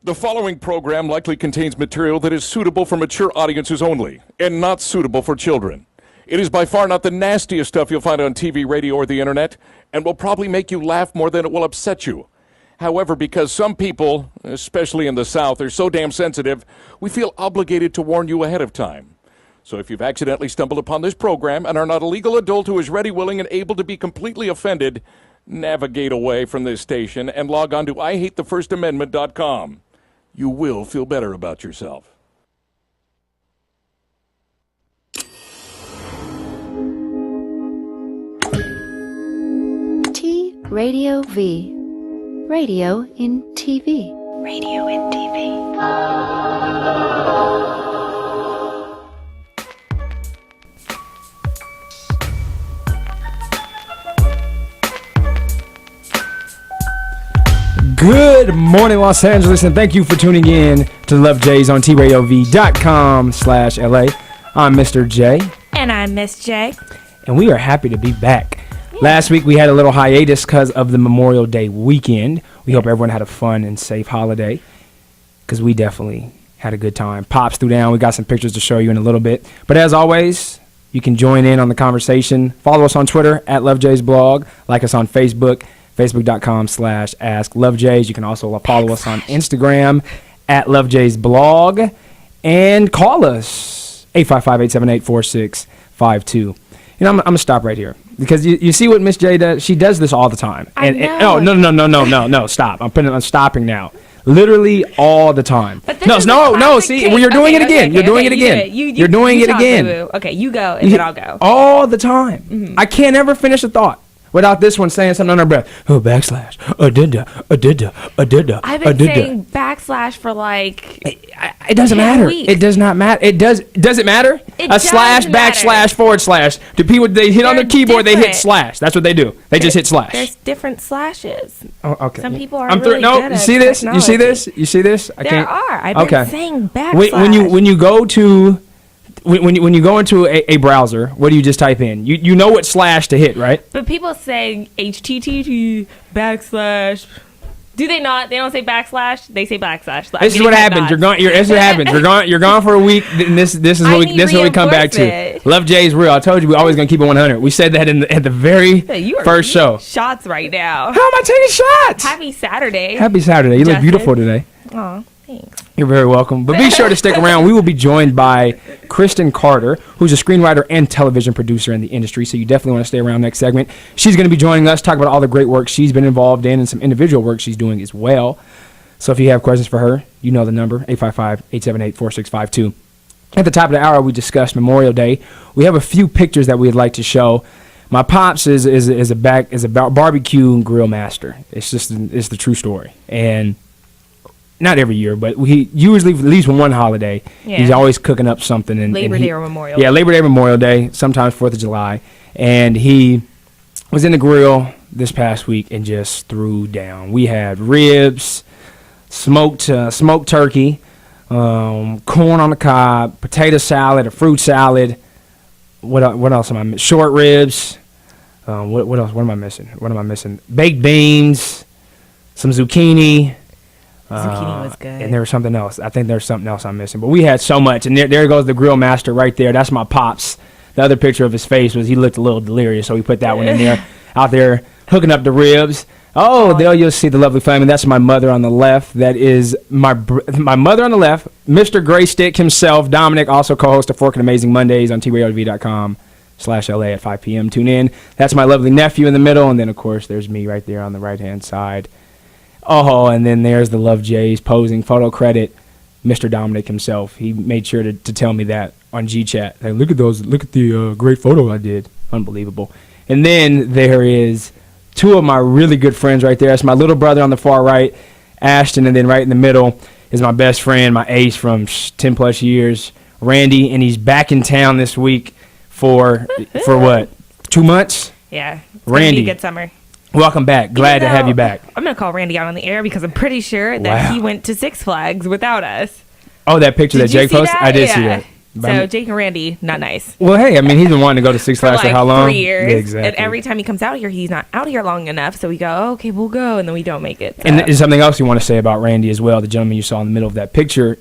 The following program likely contains material that is suitable for mature audiences only and not suitable for children. It is by far not the nastiest stuff you'll find on TV, radio, or the internet, and will probably make you laugh more than it will upset you. However, because some people, especially in the South, are so damn sensitive, we feel obligated to warn you ahead of time. So if you've accidentally stumbled upon this program and are not a legal adult who is ready, willing, and able to be completely offended, navigate away from this station and log on to IHateTheFirstAmendment.com. You will feel better about yourself. T Radio V. Radio in TV. Radio in TV. Good morning, Los Angeles, and thank you for tuning in to Love Jays on TRadioV.com/LA. I'm Mr. J. And I'm Miss J. And we are happy to be back. Yeah. Last week we had a little hiatus because of the Memorial Day weekend. We hope everyone had a fun and safe holiday, because we definitely had a good time. Pops threw down. We got some pictures to show you in a little bit. But as always, you can join in on the conversation. Follow us on Twitter at @LoveJaysBlog. Like us on Facebook. Facebook.com/AskLoveJays. You can also follow us on Instagram at LoveJaysBlog. And call us 855-878-4652. You know, I'm going to stop right here. Because you see what Miss J does? She does this all the time. I know. No, stop. I'm stopping now. Literally all the time. No, see, well, you're doing it again. You're doing it again. You're doing it again. Okay, you go, and then I'll go. All the time. Mm-hmm. I can't ever finish a thought without this one saying something under her breath. Oh, backslash. Adida. I've been saying backslash for like. It doesn't matter. Weeks. It does not matter. Does it matter? A slash, backslash, forward slash. Do people, they hit on their keyboard, they hit slash. That's what they do. They just hit slash. There's different slashes. Oh, okay. Some people are really good at you see this? technology. You see this? There are. I've been saying backslash. When you go to. When you go into a browser, what do you just type in? You know what slash to hit, right? But people say HTTP backslash. Do they not? They don't say backslash. They say backslash. This is what happens. This is what happens. You're gone for a week. This is what we come back to. Love Jay is real. I told you we're always gonna keep it 100. We said that at the very first show. Shots right now. How am I taking shots? Happy Saturday. Happy Saturday. You look beautiful today. Aw, thanks. You're very welcome. But be sure to stick around. We will be joined by Kristen Carter, who's a screenwriter and television producer in the industry, so you definitely want to stay around next segment. She's going to be joining us, talk about all the great work she's been involved in and some individual work she's doing as well. So if you have questions for her, you know the number, 855-878-4652. At the top of the hour, we discussed Memorial Day. We have a few pictures that we'd like to show. My pops is a barbecue and grill master. It's the true story. And not every year, but he usually, at least one holiday, he's always cooking up something. Labor Day or Memorial Day. Yeah, Labor Day, Memorial Day, sometimes 4th of July. And he was in the grill this past week and just threw down. We had ribs, smoked turkey, corn on the cob, potato salad, a fruit salad. What else am I missing? Short ribs. What else? What am I missing? Baked beans, some zucchini. Zucchini was good. And there was something else. I think there's something else I'm missing. But we had so much. And there goes the grill master right there. That's my pops. The other picture of his face was he looked a little delirious, so we put that one in there. Out there hooking up the ribs. There you'll see the lovely family. That's my mother on the left. That is my mother on the left. Mr. Gray Stick himself, Dominic, also co-host of Fork and Amazing Mondays on TRadioV.com/LA at 5 p.m. Tune in. That's my lovely nephew in the middle. And then, of course, there's me right there on the right-hand side. Oh, and then there's the Love Jays posing photo credit, Mr. Dominic himself. He made sure to tell me that on GChat. Hey, look at the great photo I did. Unbelievable. And then there is two of my really good friends right there. That's my little brother on the far right, Ashton, and then right in the middle is my best friend, my ace from 10 plus years, Randy, and he's back in town this week for what? 2 months? Yeah. Randy. Good summer. Welcome back. Glad to have you back. I'm going to call Randy out on the air because I'm pretty sure that he went to Six Flags without us. Oh, that picture that Jake posted? I did see that. So Jake and Randy, not nice. Well, hey, I mean, he's been wanting to go to Six Flags for how long? 3 years. Yeah, exactly. And every time he comes out here, he's not out here long enough. So we go, oh, okay, we'll go. And then we don't make it. So. And there's something else you want to say about Randy as well. The gentleman you saw in the middle of that picture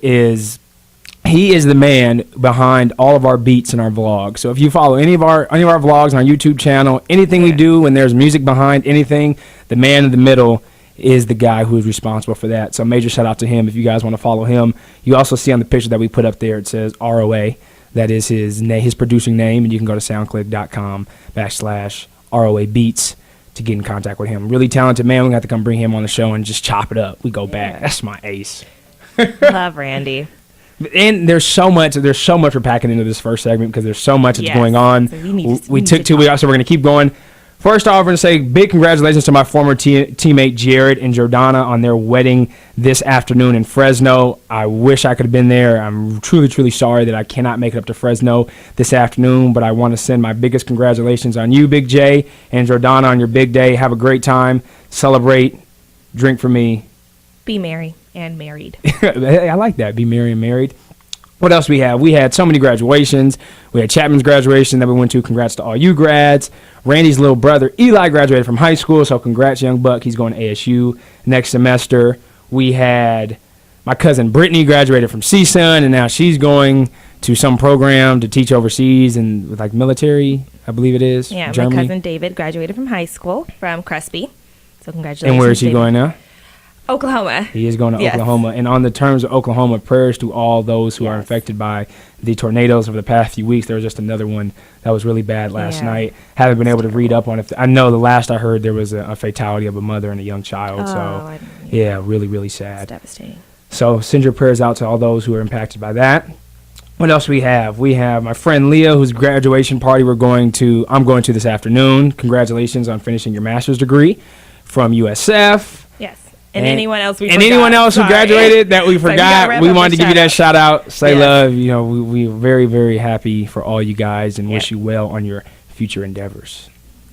he is the man behind all of our beats in our vlogs. So if you follow any of our vlogs on our YouTube channel, anything we do, when there's music behind anything, the man in the middle is the guy who is responsible for that. So major shout out to him if you guys want to follow him. You also see on the picture that we put up there, it says ROA. That is his producing name, and you can go to soundclick.com/ROA Beats to get in contact with him. Really talented man. We're going to have to come bring him on the show and just chop it up. We go back. That's my ace. Love Randy. And there's so much we're packing into this first segment because there's so much that's going on. So we took 2 weeks, so we're going to keep going. First off, we're going to say big congratulations to my former teammate Jared and Jordana on their wedding this afternoon in Fresno. I wish I could have been there. I'm truly, truly sorry that I cannot make it up to Fresno this afternoon, but I want to send my biggest congratulations on you, Big J, and Jordana on your big day. Have a great time. Celebrate. Drink for me. Be merry and married. I like that. Be merry and married. What else we have? We had so many graduations. We had Chapman's graduation that we went to. Congrats to all you grads. Randy's little brother, Eli, graduated from high school, so congrats, young buck. He's going to ASU next semester. We had my cousin Brittany graduated from CSUN, and now she's going to some program to teach overseas and with like military, I believe it is. Yeah, Germany. my cousin David graduated from high school from Crespi. So congratulations. And where is he David. going now? Oklahoma. He is going to Oklahoma. And on the terms of Oklahoma, prayers to all those who are infected by the tornadoes over the past few weeks. There was just another one that was really bad last night. Haven't been able to read up on it. I know the last I heard there was a fatality of a mother and a young child. Really, really sad. It's devastating. So send your prayers out to all those who are impacted by that. What else we have? We have my friend Leah, whose graduation party I'm going to this afternoon. Congratulations on finishing your master's degree from USF. Yes. And anyone else we and forgot. anyone else who graduated that we forgot, we wanted to give you that shout out. Say love. You know, we're very, very happy for all you guys and wish you well on your future endeavors.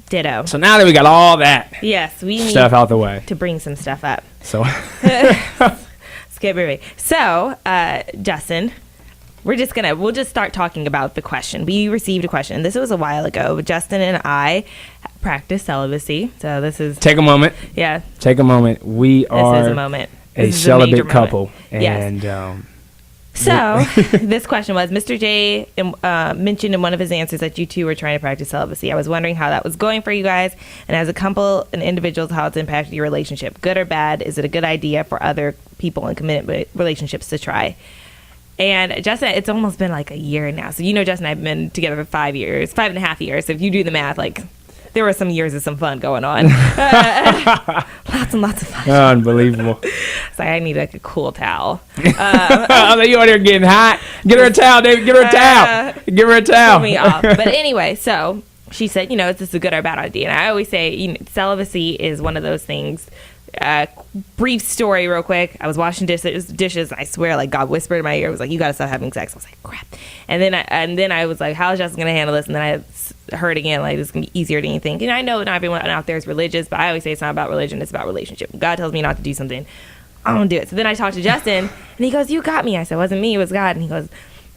Ditto. So now that we got all that we need stuff out the way to bring some stuff up. So skip movie. So Justin, we'll just start talking about the question. We received a question. This was a while ago. Justin and I practice celibacy. So this is take a moment. Yeah. Take a moment. We are this is a moment. a celibate couple. And so this question was, Mr. J mentioned in one of his answers that you two were trying to practice celibacy. I was wondering how that was going for you guys, and as a couple and individuals, how it's impacted your relationship. Good or bad? Is it a good idea for other people in committed relationships to try? And Justin, it's almost been like a year now. So Justin and I have been together for 5.5 years. So if you do the math, like there were some years of some fun going on. Lots and lots of fun. Unbelievable. It's like I need like a cool towel. You out there getting hot. Get her a towel, David. Get her a towel. Give her a towel. Pull me off. But anyway, so she said, is this a good or bad idea? And I always say, celibacy is one of those things. Brief story real quick. I was washing dishes. I swear, like God whispered in my ear, was like, you gotta stop having sex. I was like, crap. And then I was like, how is Justin gonna handle this? And then I heard again, like, this is gonna be easier than you think. And I know not everyone out there is religious, but I always say it's not about religion, it's about relationship. When God tells me not to do something, I don't do it. So then I talked to Justin and he goes, you got me. I said, it wasn't me, it was God. And he goes,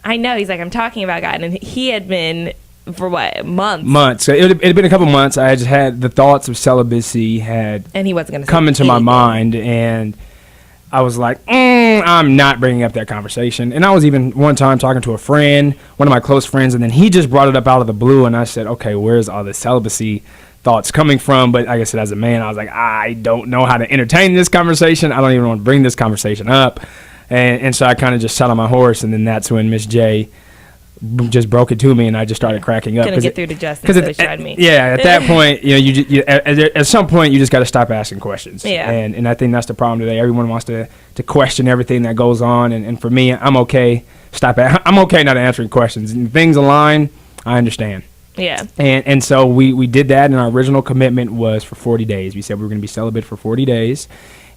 I know. He's like, I'm talking about God. And he had been for what, months? So it had been a couple months. I just had the thoughts of celibacy and he wasn't going to come into my mind, and I was like, I'm not bringing up that conversation. And I was even one time talking to a friend, one of my close friends, and then he just brought it up out of the blue, and I said, okay, where's all this celibacy thoughts coming from? But like I said, as a man, I was like, I don't know how to entertain this conversation. I don't even want to bring this conversation up. And so I kind of just sat on my horse, and then that's when Miss J just broke it to me, and I just started cracking up. Couldn't get through to Justin, so he tried me. Yeah, at that point, at some point, you just got to stop asking questions. Yeah. And I think that's the problem today. Everyone wants to question everything that goes on, and for me, I'm okay. I'm okay not answering questions. And things align, I understand. Yeah. And so we did that, and our original commitment was for 40 days. We said we were going to be celibate for 40 days,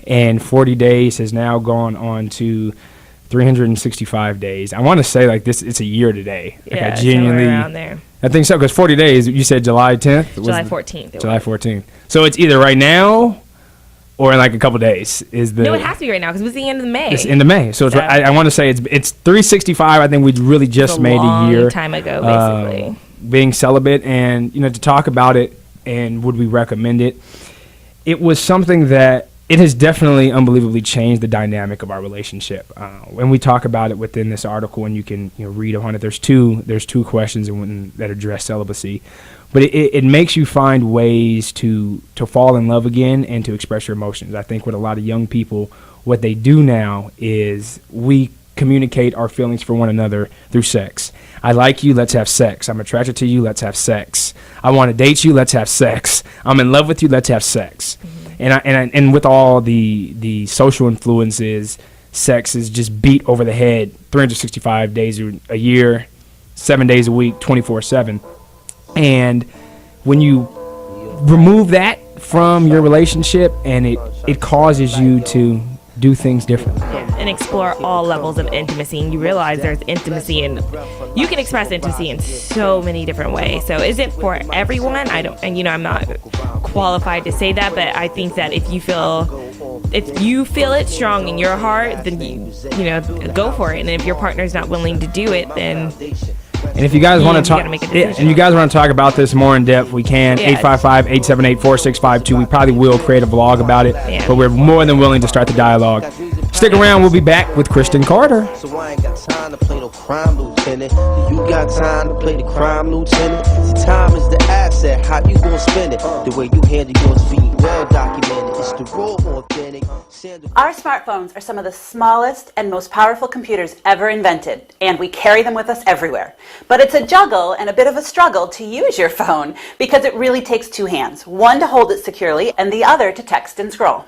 and 40 days has now gone on to 365 days. I want to say like this, it's a year today. Like yeah, I genuinely around there. I think so, because 40 days, you said July 10th? July 14th. July 14th. So it's either right now or in like a couple days is the. No, it has to be right now because it's the end of May. It's end of May, so it's, I want to say it's 365. I think we really just made a year. Time ago, basically. Being celibate, and to talk about it and would we recommend it? It was something that it has definitely unbelievably changed the dynamic of our relationship. When we talk about it within this article, and you can read on it, there's two questions that address celibacy, but it makes you find ways to fall in love again and to express your emotions. I think with a lot of young people, what they do now is we communicate our feelings for one another through sex. I like you, let's have sex. I'm attracted to you, let's have sex. I want to date you, let's have sex. I'm in love with you, let's have sex. Mm-hmm. And with all the social influences, sex is just beat over the head 365 days a year, 7 days a week, 24/7. And when you remove that from your relationship, and it causes you to do things differently. And explore all levels of intimacy, and you realize there's intimacy, and you can express intimacy in so many different ways. So is it for everyone? I'm not qualified to say that, but I think that if you feel it strong in your heart, then you go for it. And if your partner's not willing to do it, then and if you guys want to talk, and you guys want to talk about this more in depth, we can. 855-878-4652. We probably will create a vlog about it, but we're more than willing to start the dialogue. Stick around. We'll be back with Kristen Carter. So I ain't got time to play no crime lieutenant. You got time to play the crime lieutenant? See, time is the asset. How you gonna spend it? The way you handle yours being well documented. It's the raw, authentic. Our smartphones are some of the smallest and most powerful computers ever invented, and we carry them with us everywhere. But it's a juggle and a bit of a struggle to use your phone because it really takes two hands, one to hold it securely and the other to text and scroll.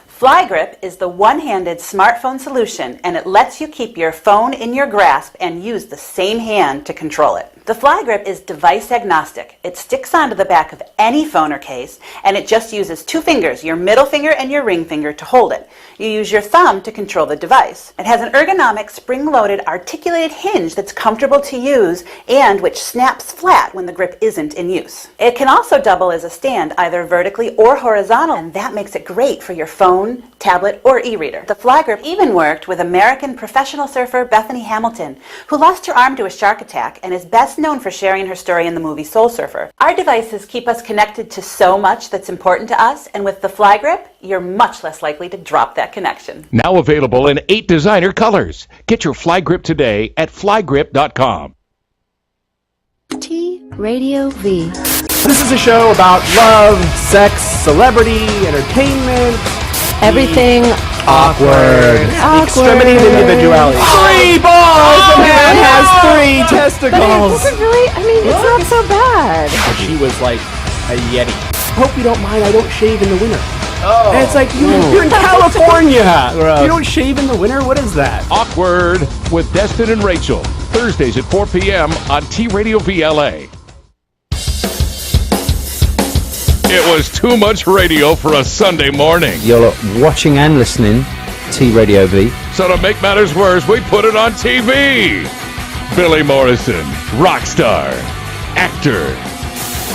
FlyGrip is the one-handed smartphone solution, and it lets you keep your phone in your grasp and use the same hand to control it. The FlyGrip is device agnostic. It sticks onto the back of any phone or case, and it just uses two fingers, your middle finger and your ring finger, to hold it. You use your thumb to control the device. It has an ergonomic, spring-loaded, articulated hinge that's comfortable to use and which snaps flat when the grip isn't in use. It can also double as a stand, either vertically or horizontal, and that makes it great for your phone, tablet, or e-reader. The FlyGrip even worked with American professional surfer Bethany Hamilton, who lost her arm to a shark attack and is best known for sharing her story in the movie Soul Surfer. Our devices keep us connected to so much that's important to us, and with the FlyGrip, you're much less likely to drop that connection. Now available in 8 designer colors. Get your FlyGrip today at flygrip.com. T Radio V. This is a show about love, sex, celebrity, entertainment. Everything Awkward. Extremity of individuality. 3 balls! The man has 3 testicles! It really, it's not so bad. She was like a yeti. Hope you don't mind, I don't shave in the winter. Oh. And it's like, you're in California! You don't shave in the winter? What is that? Awkward with Destin and Rachel. Thursdays at 4 p.m. on T Radio VLA. It was too much radio for a Sunday morning. You're watching and listening T Radio V. So to make matters worse, we put it on TV. Billy Morrison, rock star, actor,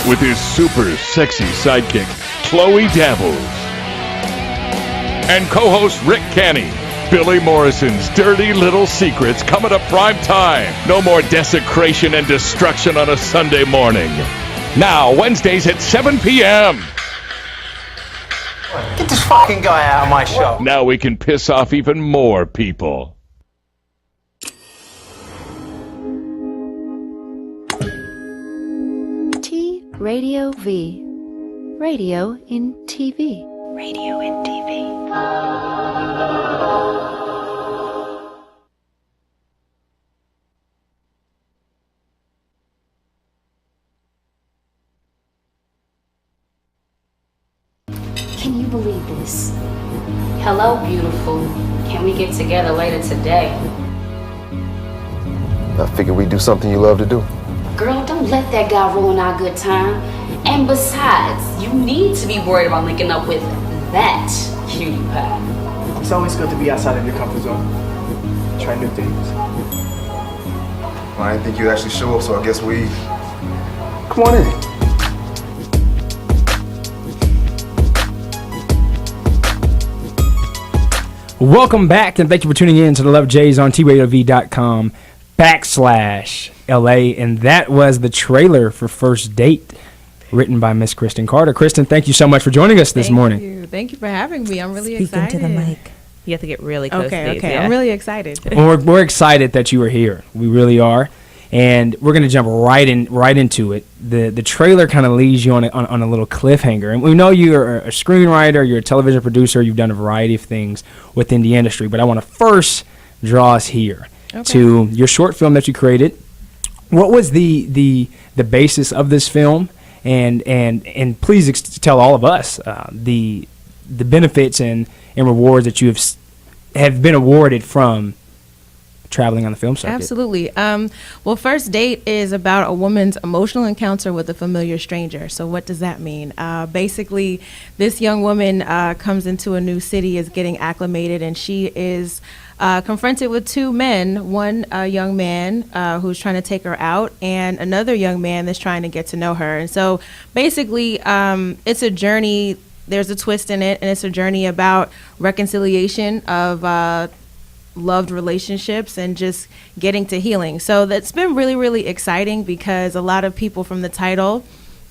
with his super sexy sidekick, Chloe Dabbles. And co-host Rick Canny. Billy Morrison's Dirty Little Secrets coming up prime time. No more desecration and destruction on a Sunday morning. Now, Wednesdays at 7 p.m. Get this fucking guy out of my show. Now we can piss off even more people. T Radio V. Radio in TV. Radio in TV. Can you believe this? Hello, beautiful. Can we get together later today? I figure we do something you love to do. Girl, don't let that guy ruin our good time. And besides, you need to be worried about linking up with that cutie pie. It's always good to be outside of your comfort zone. Try new things. Well, I didn't think you'd actually show up, so I guess we... Come on in. Welcome back, and thank you for tuning in to the Love Jays on TRadioV.com/LA. And that was the trailer for First Date, written by Miss Kristen Carter. Kristen, thank you so much for joining us this morning. Thank you for having me. I'm really Speaking excited. to the mic. You have to get really close. Okay. Yeah. I'm really excited. Well, we're excited that you are here. We really are. And we're going to jump right into it. The trailer kind of leaves you on a little cliffhanger. And we know you're a screenwriter, you're a television producer, you've done a variety of things within the industry. But I want to first draw us here to your short film that you created. What was the basis of this film? And please tell all of us the benefits and rewards that you have been awarded from traveling on the film circuit. Absolutely. Well, First Date is about a woman's emotional encounter with a familiar stranger. So what does that mean? Basically, this young woman comes into a new city, is getting acclimated, and she is confronted with two men, one young man who's trying to take her out, and another young man that's trying to get to know her. And so basically, it's a journey. There's a twist in it, and it's a journey about reconciliation of loved relationships and just getting to healing. So that's been really, really exciting because a lot of people from the title,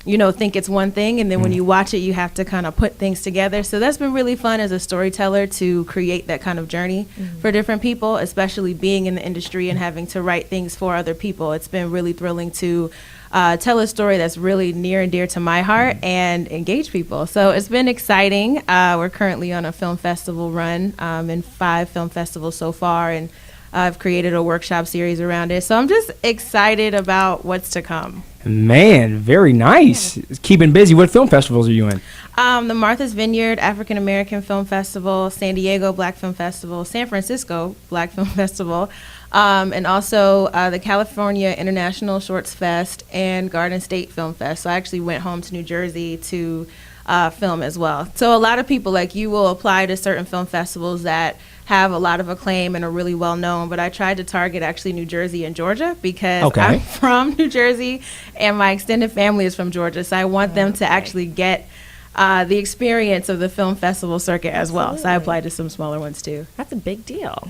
think it's one thing, and then when you watch it, you have to kind of put things together. So that's been really fun as a storyteller to create that kind of journey for different people, especially being in the industry and having to write things for other people. It's been really thrilling to tell a story that's really near and dear to my heart and engage people. So it's been exciting. We're currently on a film festival run in 5 film festivals so far, and I've created a workshop series around it. So I'm just excited about what's to come. Man, very nice. Keeping busy. What film festivals are you in? The Martha's Vineyard African American Film Festival, San Diego Black Film Festival, San Francisco Black Film Festival, and also the California International Shorts Fest and Garden State Film Fest. So I actually went home to New Jersey to film as well. So a lot of people like you will apply to certain film festivals that have a lot of acclaim and are really well known, but I tried to target actually New Jersey and Georgia because I'm from New Jersey and my extended family is from Georgia. So I want them to actually get the experience of the film festival circuit as well. So I applied to some smaller ones too. That's a big deal.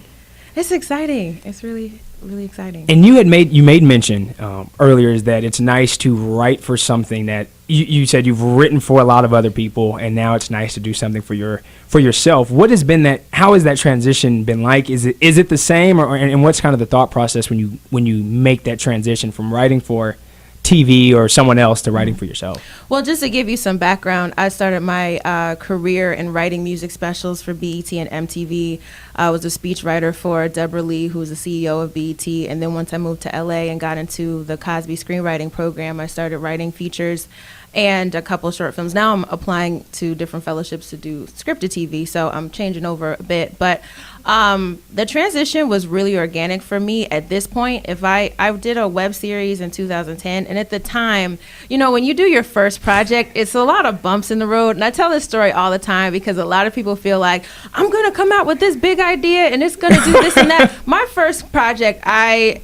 It's exciting. It's really, really exciting. And you made mention earlier is that it's nice to write for something that you said you've written for a lot of other people, and now it's nice to do something for yourself. What has been that? How has that transition been like? Is it the same, and what's kind of the thought process when you make that transition from writing for TV or someone else to writing for yourself? Well, just to give you some background, I started my career in writing music specials for BET and MTV. I was a speechwriter for Deborah Lee, who was the CEO of BET. And then once I moved to LA and got into the Cosby screenwriting program, I started writing features and a couple short films. Now I'm applying to different fellowships to do scripted TV, so I'm changing over a bit. But the transition was really organic for me at this point. If I did a web series in 2010, and at the time, when you do your first project, it's a lot of bumps in the road. And I tell this story all the time because a lot of people feel like, I'm going to come out with this big idea and it's going to do this and that. My first project, I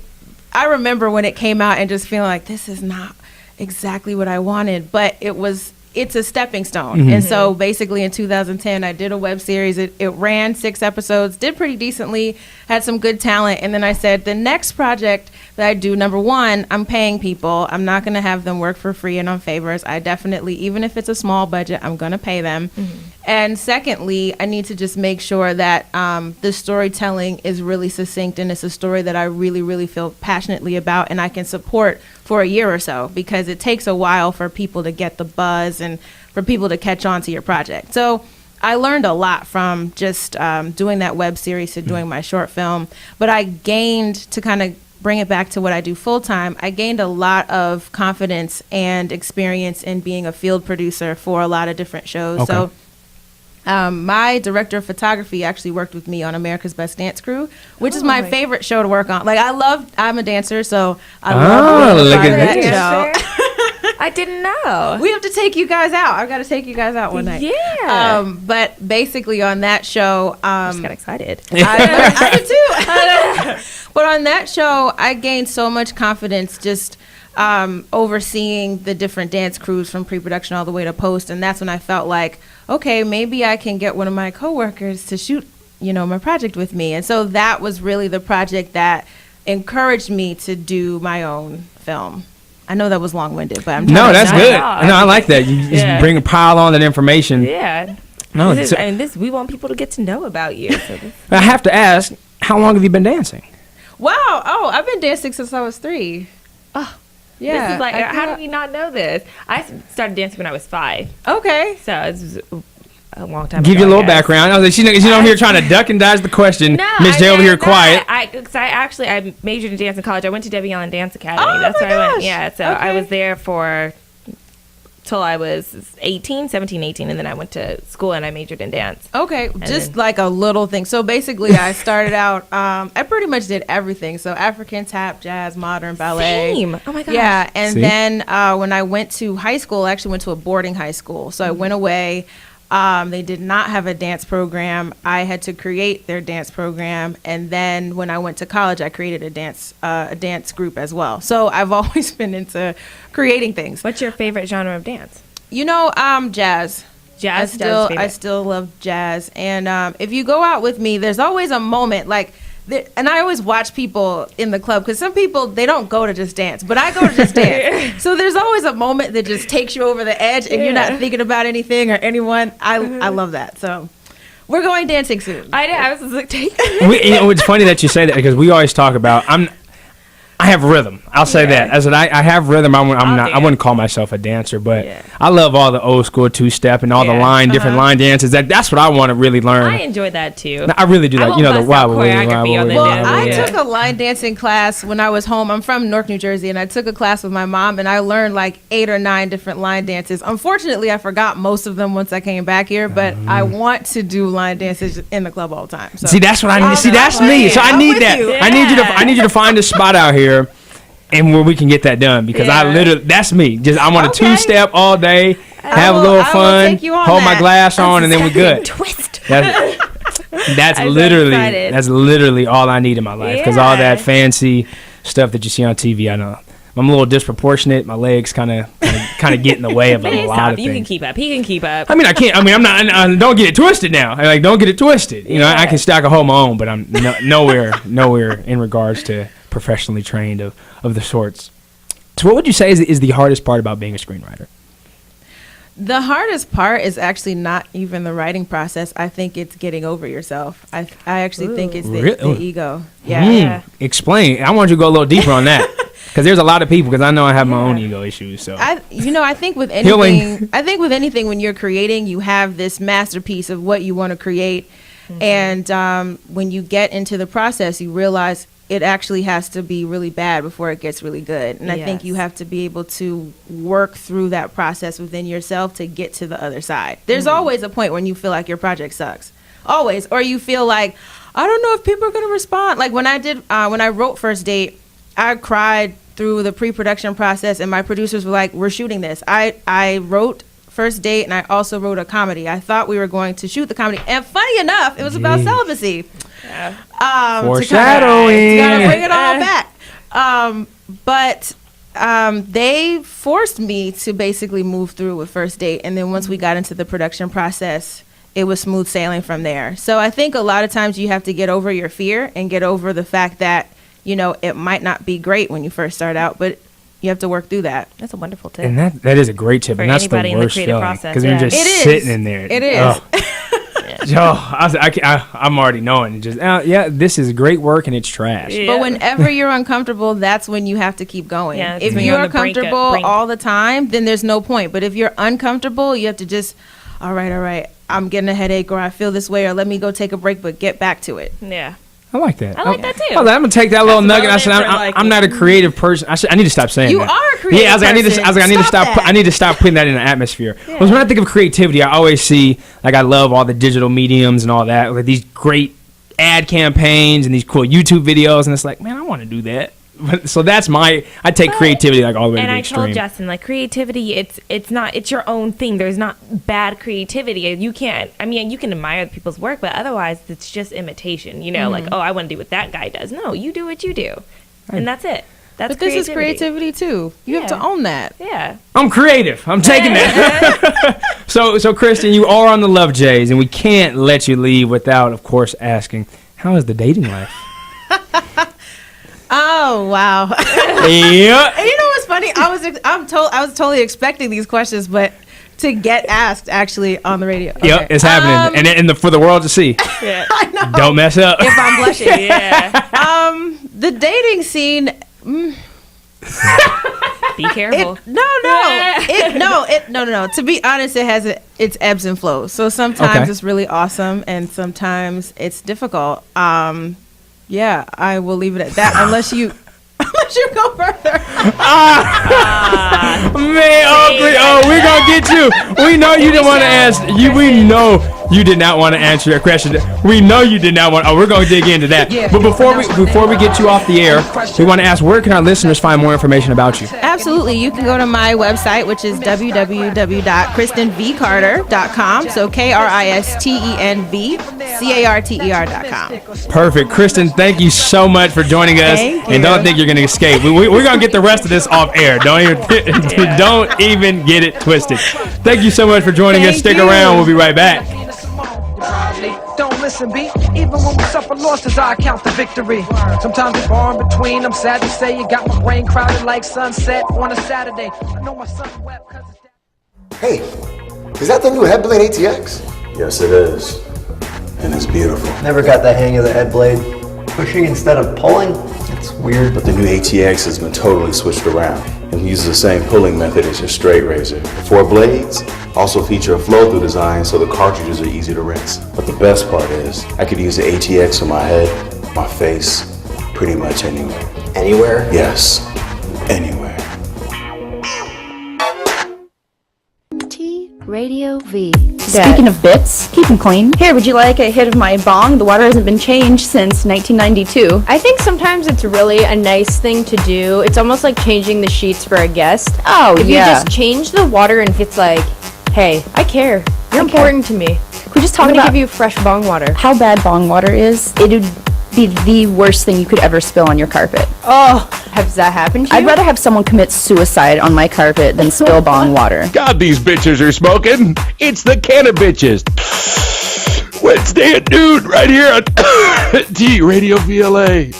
remember when it came out and just feeling like this is not exactly what I wanted, but it's a stepping stone. Mm-hmm. And so basically in 2010, I did a web series. It ran 6 episodes, did pretty decently, had some good talent. And then I said, the next project that I do, number one, I'm paying people. I'm not going to have them work for free and on favors. I definitely, even if it's a small budget, I'm going to pay them. Mm-hmm. And secondly, I need to just make sure that the storytelling is really succinct and it's a story that I really, really feel passionately about and I can support for a year or so, because it takes a while for people to get the buzz and for people to catch on to your project. So I learned a lot from just doing that web series to doing my short film, but I gained, to kind of bring it back to what I do full time, I gained a lot of confidence and experience in being a field producer for a lot of different shows. Okay. So my director of photography actually worked with me on America's Best Dance Crew, which is my favorite show to work on. Like I'm a dancer, so I love that show. I didn't know. We have to take you guys out. I've got to take you guys out one night. Yeah. But basically on that show, I just got excited. I did too. But on that show, I gained so much confidence just overseeing the different dance crews from pre-production all the way to post. And that's when I felt like, okay, maybe I can get one of my coworkers to shoot my project with me. And so that was really the project that encouraged me to do my own film. I know that was long-winded, but No, that's good. No, I like that. You just bring a pile on that information. Yeah. No, we want people to get to know about you. So I have to ask, how long have you been dancing? Wow. Oh, I've been dancing since I was 3. Oh, yeah. This is like, how do we not know this? I started dancing when I was 5. Okay. So it's a long time Give ago, you a little background. I was like, she's over here trying to duck and dodge the question. Miss J over here quiet. I majored in dance in college. I went to Debbie Allen Dance Academy. Oh, That's my where I went. gosh. Yeah, so Okay. I was there for till I was 17, 18, and then I went to school and I majored in dance. Okay, just like a little thing. So basically, I started out, I pretty much did everything. So African, tap, jazz, modern, ballet. Same. Oh my gosh. Yeah, and then when I went to high school, I actually went to a boarding high school. So I went away. They did not have a dance program. I had to create their dance program, and then when I went to college, I created a dance group as well. So I've always been into creating things. What's your favorite genre of dance? Jazz. Jazz. I still love jazz, and if you go out with me, there's always a moment like. And I always watch people in the club because some people, they don't go to just dance, but I go to just dance. So there's always a moment that just takes you over the edge and you're not thinking about anything or anyone. I love that. So we're going dancing soon. I was like, It's funny that you say that because we always talk about, I have rhythm. I'll say that. As I have rhythm. I wouldn't call myself a dancer, but I love all the old school two-step and all the different line dances. That's what I want to really learn. I enjoy that too. I really do that. The wobble. I took a line dancing class when I was home. I'm from Newark, New Jersey, and I took a class with my mom, and I learned like 8 or 9 different line dances. Unfortunately, I forgot most of them once I came back here, but I want to do line dances in the club all the time. So. See, that's what I need. See, that's me. So I need that. I need you to find a spot out here. And where we can get that done because that's me. I want to 2-step all day, have a little fun, hold my glass on, and then we're good. Twist. That's literally all I need in my life because all that fancy stuff that you see on TV, I know. I'm a little disproportionate. My legs kind of get in the way of a lot of things. You can keep up. He can keep up. I mean, I can't. I mean, I'm not. Don't get it twisted now. Don't get it twisted. I can stack a hold my own, but I'm nowhere in regards to professionally trained of the sorts. So what would you say is the hardest part about being a screenwriter? The hardest part is actually not even the writing process. I think it's getting over yourself. I actually think it's the ego. Yeah. Explain. I want you to go a little deeper on that because there's a lot of people because I know I have my own ego issues. So I think with anything, when you're creating, you have this masterpiece of what you want to create, and when you get into the process, you realize it actually has to be really bad before it gets really good. And I think you have to be able to work through that process within yourself to get to the other side. There's always a point when you feel like your project sucks. Always. Or you feel like, I don't know if people are going to respond. Like when I wrote First Date, I cried through the pre-production process and my producers were like, we're shooting this. I wrote First Date and I also wrote a comedy. I thought we were going to shoot the comedy. And funny enough, it was about celibacy. Foreshadowing. To kind of bring it all back. But they forced me to basically move through with First Date. And then once we got into the production process, it was smooth sailing from there. So I think a lot of times you have to get over your fear and get over the fact that, it might not be great when you first start out, but you have to work through that. That's a wonderful tip. And that is a great tip. For and that's the worst feeling because you're just sitting in there. It is. I'm already knowing. This is great work and it's trash. Yeah. But whenever you're uncomfortable, that's when you have to keep going. Yeah, if you're comfortable all the time, then there's no point. But if you're uncomfortable, you have to just, all right, I'm getting a headache or I feel this way or let me go take a break, but get back to it. Yeah. I like that. I like that too. I'm gonna take that little nugget. I said, I'm not a creative person. I need to stop saying that. You are a creative person. I need to stop putting that in the atmosphere. Yeah. Because when I think of creativity, I always see I love all the digital mediums and all that, like these great ad campaigns and these cool YouTube videos, and it's like, man, I want to do that. So that's I take creativity all the way to the extreme. And I told Justin, creativity, it's your own thing. There's not bad creativity. You can admire people's work, but otherwise it's just imitation. I want to do what that guy does. No, you do what you do. Right. And that's it. But this is creativity too. You have to own that. Yeah. I'm creative. I'm taking that. So Kristen, you are on the Love Jays, and we can't let you leave without, of course, asking, how is the dating life? Oh wow! Yeah. And you know what's funny? I was totally expecting these questions, but to get asked actually on the radio. Okay. Yep, it's happening, and for the world to see. Yeah. I know. Don't mess up. If I'm blushing, Yeah. the dating scene. Be careful. No. To be honest, it has its ebbs and flows. So sometimes it's really awesome, and sometimes it's difficult. Yeah, I will leave it at that. Unless you go further. Man, we're gonna get you. We know you didn't want to ask. We know you did not want to answer that question. We know you did not want. We're gonna dig into that. But before we get you off the air, we want to ask, where can our listeners find more information about you? Absolutely, you can go to my website, which is www.kristenvcarter.com. So KristenVCarter.com. Perfect, Kristen. Thank you so much for joining us. Thank you. And don't think you're gonna escape. We're gonna get the rest of this off air. Don't even get it twisted. Thank you so much for joining us. Stick around. We'll be right back. Don't listen, B. Even when we suffer losses, I count the victory. Sometimes it's far in between. I'm sad to say you got my brain crowded like sunset on a Saturday. I know my son wept cause it's... Hey, is that the new Headblade ATX? Yes, it is. And it's beautiful. Never got the hang of the head blade. Pushing instead of pulling? It's weird. But the new ATX has been totally switched around and uses the same pulling method as your straight razor. The 4 blades also feature a flow-through design so the cartridges are easy to rinse. But the best part is, I could use the ATX on my head, my face, pretty much anywhere. Anywhere? Yes, anywhere. Radio V. Speaking of bits, keep them clean. Here, would you like a hit of my bong? The water hasn't been changed since 1992. I think sometimes it's really a nice thing to do. It's almost like changing the sheets for a guest. Oh, if yeah. you just change the water and it's like, hey, I care. You're important to me. Could we just talk I'm gonna about give you fresh bong water. how bad bong water is? It would be the worst thing you could ever spill on your carpet. Oh, has that happened to you? I'd rather have someone commit suicide on my carpet than spill bong water. God, these bitches are smoking. It's the Canna Bitches. Wednesday at noon, right here on T Radio VLA.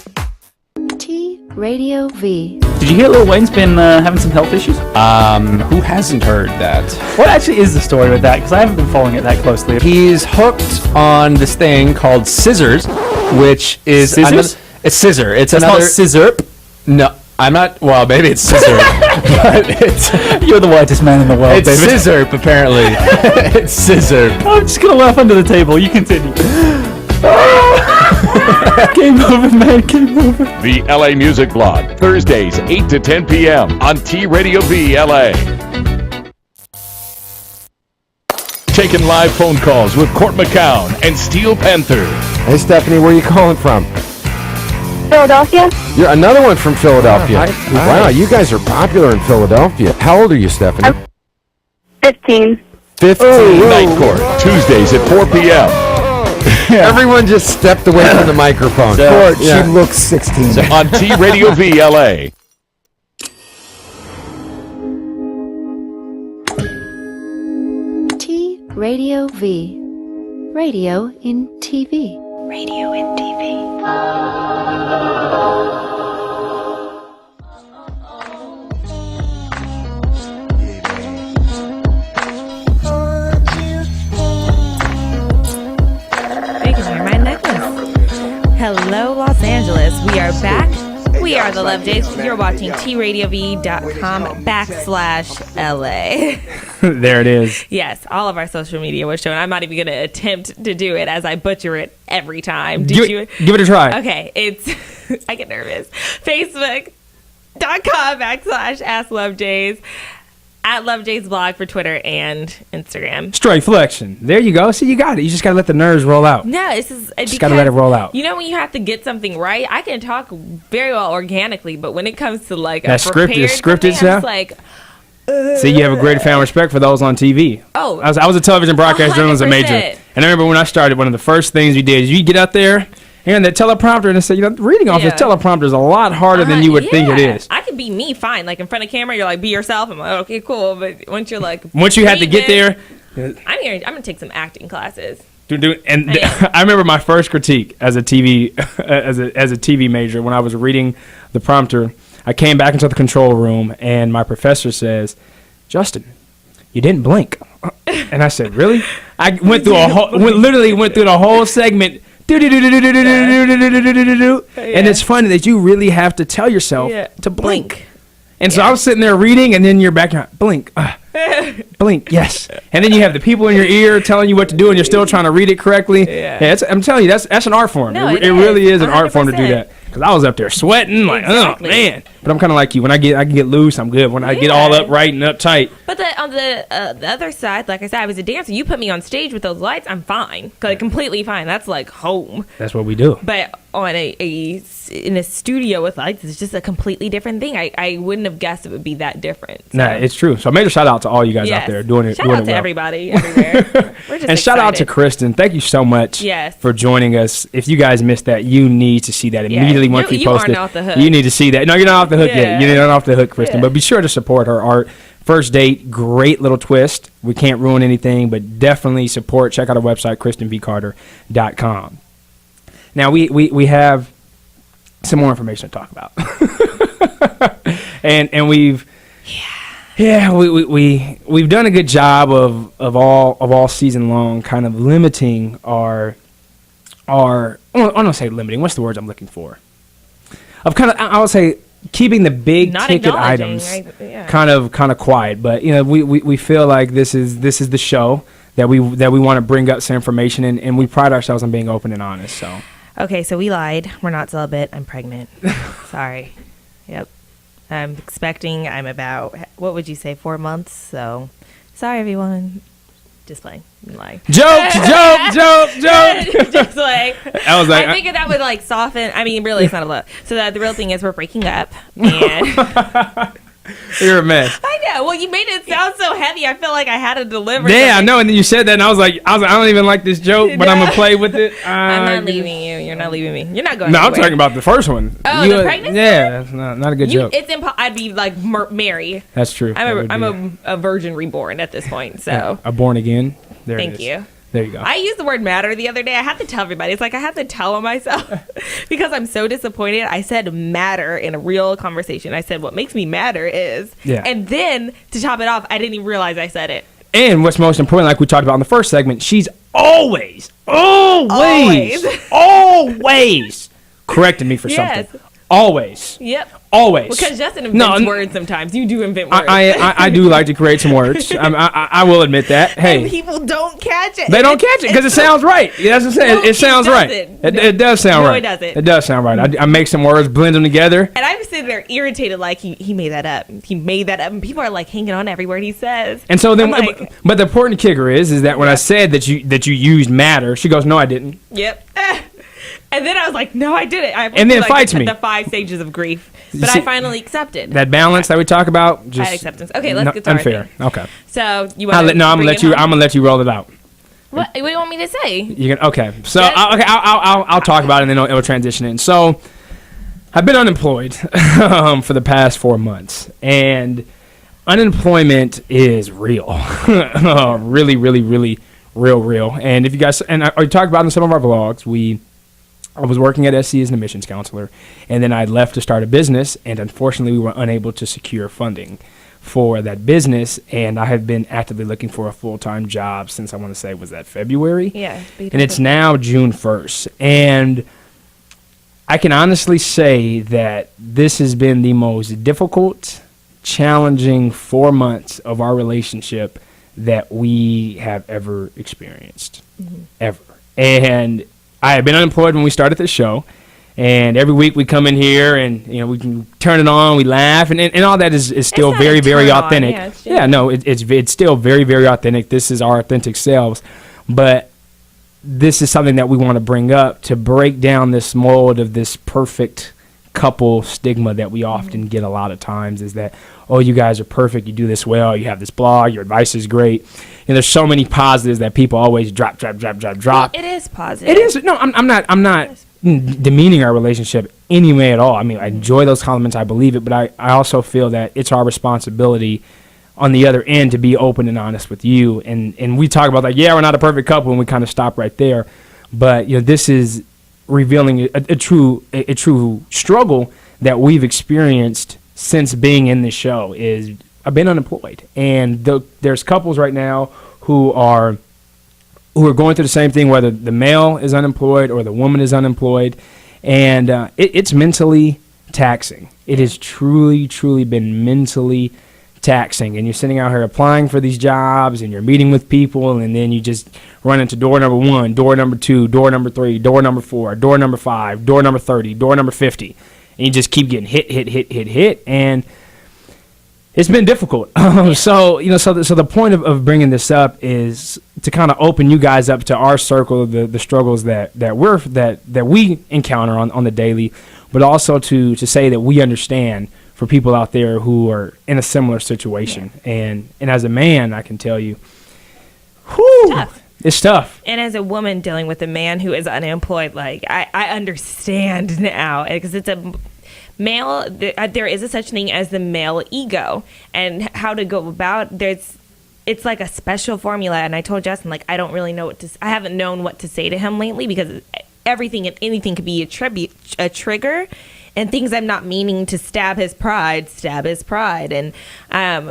T Radio V. Did you hear Lil Wayne's been having some health issues? Who hasn't heard that? What actually is the story with that? Because I haven't been following it that closely. He's hooked on this thing called scissors, which is Scissors? It's scissor. It's That's another not scissor. No, I'm not. Well, maybe it's scissor, but it's You're the whitest man in the world, it's David. scissor apparently. It's scissor. I'm just gonna laugh under the table. You continue. Game over, man. Game over. The LA Music Blog, Thursdays, 8 to 10 p.m. on T Radio V LA. Taking live phone calls with Court McCown and Steel Panther. Hey, Stephanie, where are you calling from? Philadelphia? You're another one from Philadelphia. Hi. Wow, you guys are popular in Philadelphia. How old are you, Stephanie? I'm 15. 15. Night Court, Tuesdays at 4 p.m. Everyone just stepped away from the microphone. Court, Yeah. she looks 16. on T Radio V LA. T Radio V. Radio in TV. Radio in TV. They can wear my necklace. Hello, Los Angeles. We are back. We are the Love Jays. You're watching TRadioV.com/LA. There it is. Yes, all of our social media was shown. I'm not even going to attempt to do it as I butcher it every time. Give it a try. Okay, it's, I get nervous. Facebook.com/AskLoveJays. At Love Jays Blog for Twitter and Instagram. Straight flexion. There you go. See, you got it. You just got to let the nerves roll out. No, this is Just got to let it roll out. You know, when you have to get something right, I can talk very well organically, but when it comes to like That a prepared scripted something, I'm stuff? just like, See, you have a great fan respect for those on TV. Oh. I was a television broadcast journalist at Major. 100%. And I remember when I started, one of the first things we did is you get out there and that teleprompter and say, reading off this teleprompter is a lot harder than you would think it is. I can be me fine. Like in front of camera, you're like, be yourself. I'm like, okay, cool. But once you're like, Once you have to get there, I'm gonna take some acting classes. I remember my first critique as a TV as a TV major when I was reading the prompter. I came back into the control room and my professor says, "Justin, you didn't blink." And I said, "Really?" I went through literally went through the whole segment. And it's funny that you really have to tell yourself to blink. And so I was sitting there reading, and then you're back, blink, blink, yes. And then you have the people in your ear telling you what to do, and you're still trying to read it correctly. Yeah, I'm telling you, that's an art form. No, it really is an 100%. art form to do that. Because I was up there sweating, like, Exactly. oh, man. But I'm kind of like you. When I can get loose, I'm good. When I get all upright and uptight. But on the other side, like I said, I was a dancer. You put me on stage with those lights, I'm fine. Like, completely fine. That's like home. That's what we do. But on in a studio with lights, it's just a completely different thing. I wouldn't have guessed it would be that different. So. Nah, it's true. So major shout out to all you guys out there doing it. Shout doing out it to well. everybody everywhere. We're just and shout out to Kristen. Thank you so much for joining us. If you guys missed that, you need to see that immediately once we post it. Off the hook. You need to see that. No, you're not off the hook yet. You're not off the hook, Kristen. But be sure to support her art. First Date, great little twist. We can't ruin anything, but definitely support. Check out our website, KristenBCarter.com. Now we have some more information to talk about, and we've we've done a good job of all season long, kind of limiting our I don't say limiting. What's the words I'm looking for? I would say keeping the big ticket items kind of quiet. But we feel like this is the show that we want to bring up some information, and we pride ourselves on being open and honest. So. Okay, so we lied. We're not celibate. I'm pregnant. Sorry. Yep. I'm expecting. I'm about, what would you say, 4 months? So, sorry, everyone. Just playing. I'm lying. Joke. Just like. I was like, I think that would like soften. I mean, really, it's not a lot. So the real thing is we're breaking up. And you're a mess. I know. Well, you made it sound so heavy. I felt like I had to deliver. Yeah, I know. And then you said that, and I was like, I don't even like this joke, but I'm gonna play with it. I'm not leaving you. You're not leaving me. You're not going. No, anywhere. I'm talking about the first one. Oh, the pregnancy. Yeah, that's not a good joke. It's I'd be like Mary. That's true. I'm a virgin reborn at this point. So a born again. There Thank it is. you. There you go. I used the word matter the other day. I had to tell everybody. It's like I have to tell on myself because I'm so disappointed. I said matter in a real conversation. I said what makes me matter is. Yeah. And then to top it off, I didn't even realize I said it. And what's most important, like we talked about in the first segment, she's always correcting me for something. Always. Yep. Always. Because Justin invents words sometimes. You do invent words. I do like to create some words. I will admit that. Hey. And people don't catch it. They don't catch it because it sounds right. Yeah, that's what I'm saying. No, it sounds right. It does sound right. No, it doesn't. It does sound right. I make some words, blend them together. And I'm sitting there irritated like he made that up. He made that up. And people are like hanging on every word he says. And so then, but the important kicker is that when I said that you used matter, she goes, "No, I didn't." Yep. And then I was like, no, I did it. And then fights me. The 5 stages of grief. But I finally accepted. That balance that we talk about. Just I had acceptance. Okay, let's get started. Unfair. Okay. So you want to I'm gonna let you roll it out. What do you want me to say? You can. Okay. So I'll talk about it and then it'll transition in. So I've been unemployed for the past 4 months, and unemployment is real, really, really, really real. And if you guys I talked about it in some of our vlogs, I was working at SC as an admissions counselor, and then I left to start a business, and unfortunately we were unable to secure funding for that business, and I have been actively looking for a full-time job since I want to say, was that February? Yeah. And it's now June 1st, and I can honestly say that this has been the most difficult, challenging 4 months of our relationship that we have ever experienced, ever. And I had been unemployed when we started this show, and every week we come in here and we can turn it on, we laugh, and all that is still very, very authentic. It's still very, very authentic. This is our authentic selves, but this is something that we want to bring up to break down this mold of this perfect couple stigma that we often get a lot of times, is that, oh, you guys are perfect, you do this well, you have this blog, your advice is great. And there's so many positives that people always drop. Well, it is positive. It is. No, I'm not demeaning our relationship anyway at all. I mean, I enjoy those compliments, I believe it, but I also feel that it's our responsibility on the other end to be open and honest with you. And we talk about like, yeah, we're not a perfect couple, and we kind of stop right there. But this is revealing a true struggle that we've experienced since being in this show. Is I've been unemployed, and there's couples right now who are going through the same thing, whether the male is unemployed or the woman is unemployed, and it's mentally taxing. It has truly been mentally taxing, and you're sitting out here applying for these jobs, and you're meeting with people, and then you just run into door number 1, door number 2, door number 3, door number 4, door number 5, door number 30, door number 50, and you just keep getting hit, and it's been difficult. So the point of bringing this up is to kind of open you guys up to our circle of the struggles that we encounter on the daily, but also to say that we understand for people out there who are in a similar situation. And as a man, I can tell you, it's tough. And as a woman dealing with a man who is unemployed, like I understand now, because it's a male, there is a such thing as the male ego, and how to go about it's like a special formula. And I told Justin, like, I don't really know I haven't known what to say to him lately, because everything and anything could be a trigger, and things I'm not meaning to stab his pride. And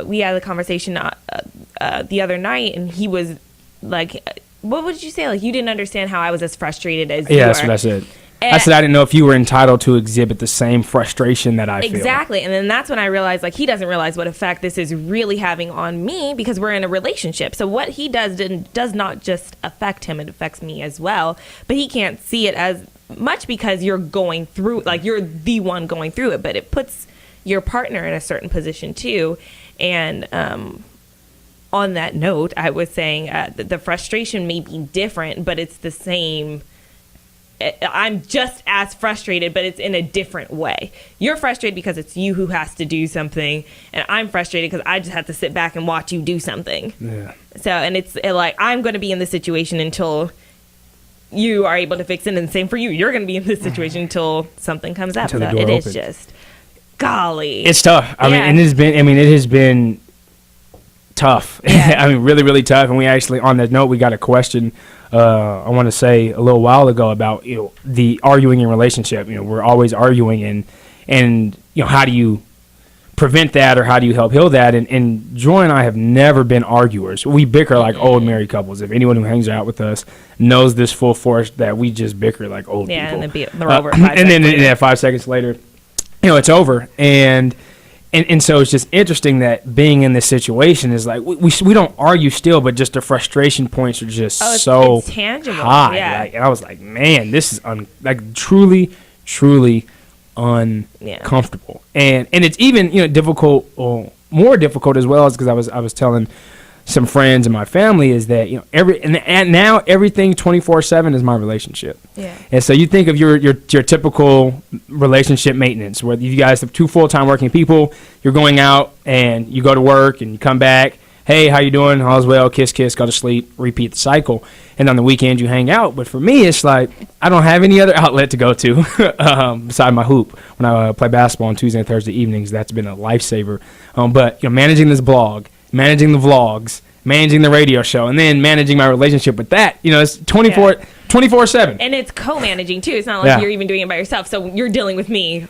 we had a conversation the other night, and he was like, what would you say? Like, you didn't understand how I was as frustrated as you are. Yeah, that's what I said. I said I didn't know if you were entitled to exhibit the same frustration that I feel. Exactly. And then that's when I realized, like, he doesn't realize what effect this is really having on me, because we're in a relationship. So what he does does not just affect him, it affects me as well. But he can't see it as much because you're going through, like, you're the one going through it. But it puts your partner in a certain position too. And on that note, I was saying the frustration may be different, but it's the same. I'm just as frustrated, but it's in a different way. You're frustrated because it's you who has to do something, and I'm frustrated because I just have to sit back and watch you do something. Yeah. So, and it's like, I'm going to be in this situation until you are able to fix it, and same for you. You're going to be in this situation until something comes up. So it is just, golly, it's tough. I mean, it has been tough. Yeah. I mean, really tough. And we actually, on that note, we got a question. I want to say a little while ago about the arguing in relationship. We're always arguing, and how do you prevent that, or how do you help heal that? And Joy and I have never been arguers. We bicker like old married couples. If anyone who hangs out with us knows this full force, that we just bicker like old people. And then they're over. 5 seconds then later. 5 seconds later, it's over. And so it's just interesting that being in this situation is like we don't argue still, but just the frustration points are just it's tangible. High. Yeah. Like, and I was like, man, this is truly uncomfortable. And it's even difficult, or more difficult as well, as because I was telling some friends in my family is that and now everything 24/7 is my relationship. Yeah. And so you think of your typical relationship maintenance, where you guys have 2 full-time working people, you're going out and you go to work and you come back, hey, how you doing? All's well, kiss, go to sleep, repeat the cycle. And on the weekend you hang out. But for me, it's like I don't have any other outlet to go to beside my hoop. When I play basketball on Tuesday and Thursday evenings, that's been a lifesaver. But managing this blog, managing the vlogs, managing the radio show, and then managing my relationship with that, it's 24/7. And it's co-managing too. It's not like you're even doing it by yourself. So you're dealing with me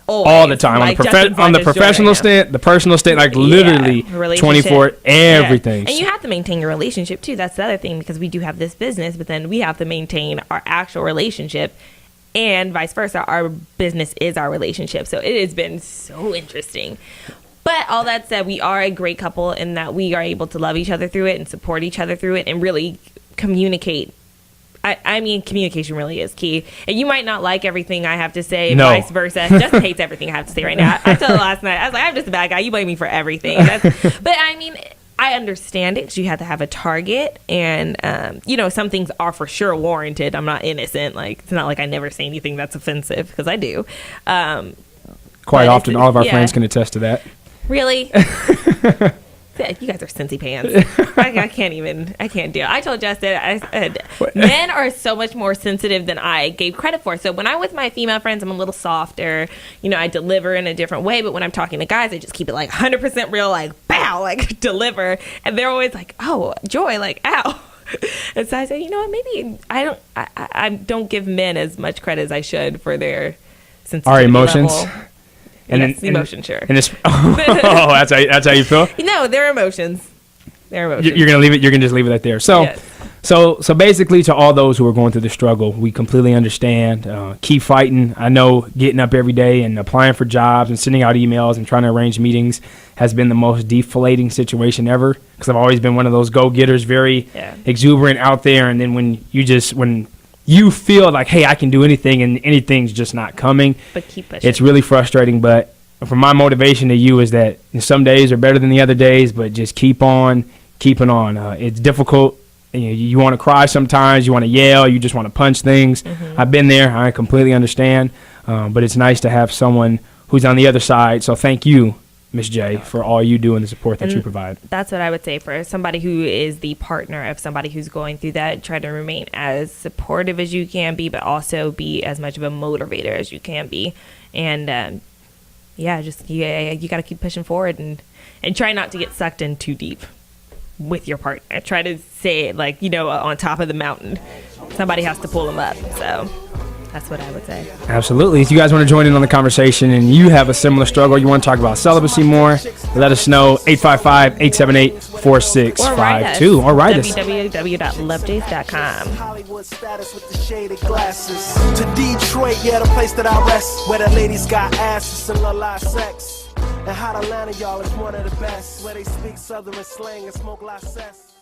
always, all the time, like on the professional stint, the personal stint, like literally 24, everything. And you have to maintain your relationship too. That's the other thing, because we do have this business, but then we have to maintain our actual relationship, and vice versa. Our business is our relationship. So it has been so interesting. But all that said, we are a great couple in that we are able to love each other through it and support each other through it and really communicate. I mean, communication really is key. And you might not like everything I have to say, and vice versa. Justin hates everything I have to say right now. I told her last night, I was like, I'm just a bad guy. You blame me for everything. But I mean, I understand it, because you have to have a target. And, some things are for sure warranted. I'm not innocent. Like, it's not like I never say anything that's offensive, because I do. Quite often, all of our friends can attest to that. Really? You guys are Cincy pants. I can't deal. I told Justin, I said, men are so much more sensitive than I gave credit for. So when I'm with my female friends, I'm a little softer. I deliver in a different way. But when I'm talking to guys, I just keep it like 100% real, like, bam. ow, like deliver. And they're always like, oh, Joy, like, ow. And so I said, you know what, maybe I don't give men as much credit as I should for their sensitivity Our emotions. level. And yes, then, emotions, sure. And that's how you feel? No, their emotions. Their emotions. You're gonna leave it. You're gonna just leave it right there. So, Yes. so basically, to all those who are going through the struggle, we completely understand. Keep fighting. I know getting up every day and applying for jobs and sending out emails and trying to arrange meetings has been the most deflating situation ever. Because I've always been one of those go-getters, very exuberant out there, and then when you feel like, hey, I can do anything, and anything's just not coming. But keep pushing. It's really frustrating. But for my motivation to you is that some days are better than the other days, but just keep on keeping on. It's difficult. You want to cry sometimes. You want to yell. You just want to punch things. Mm-hmm. I've been there. I completely understand. But it's nice to have someone who's on the other side. So thank you, Ms. J, for all you do and the support that you provide. That's what I would say for somebody who is the partner of somebody who's going through that. Try to remain as supportive as you can be, but also be as much of a motivator as you can be. And you got to keep pushing forward and try not to get sucked in too deep with your partner. Try to say it like, on top of the mountain. Somebody has to pull them up. So that's what I would say. Absolutely. If you guys want to join in on the conversation and you have a similar struggle, you want to talk about celibacy more, let us know. 855-878-4652. Or write us. www.lovejays.com. Hollywood status with the shaded glasses. To Detroit, yeah, the place that I rest, where the ladies got asses and a lot of sex. And hot Atlanta, y'all, is one of the best, where they speak southern slang and smoke lot of cess.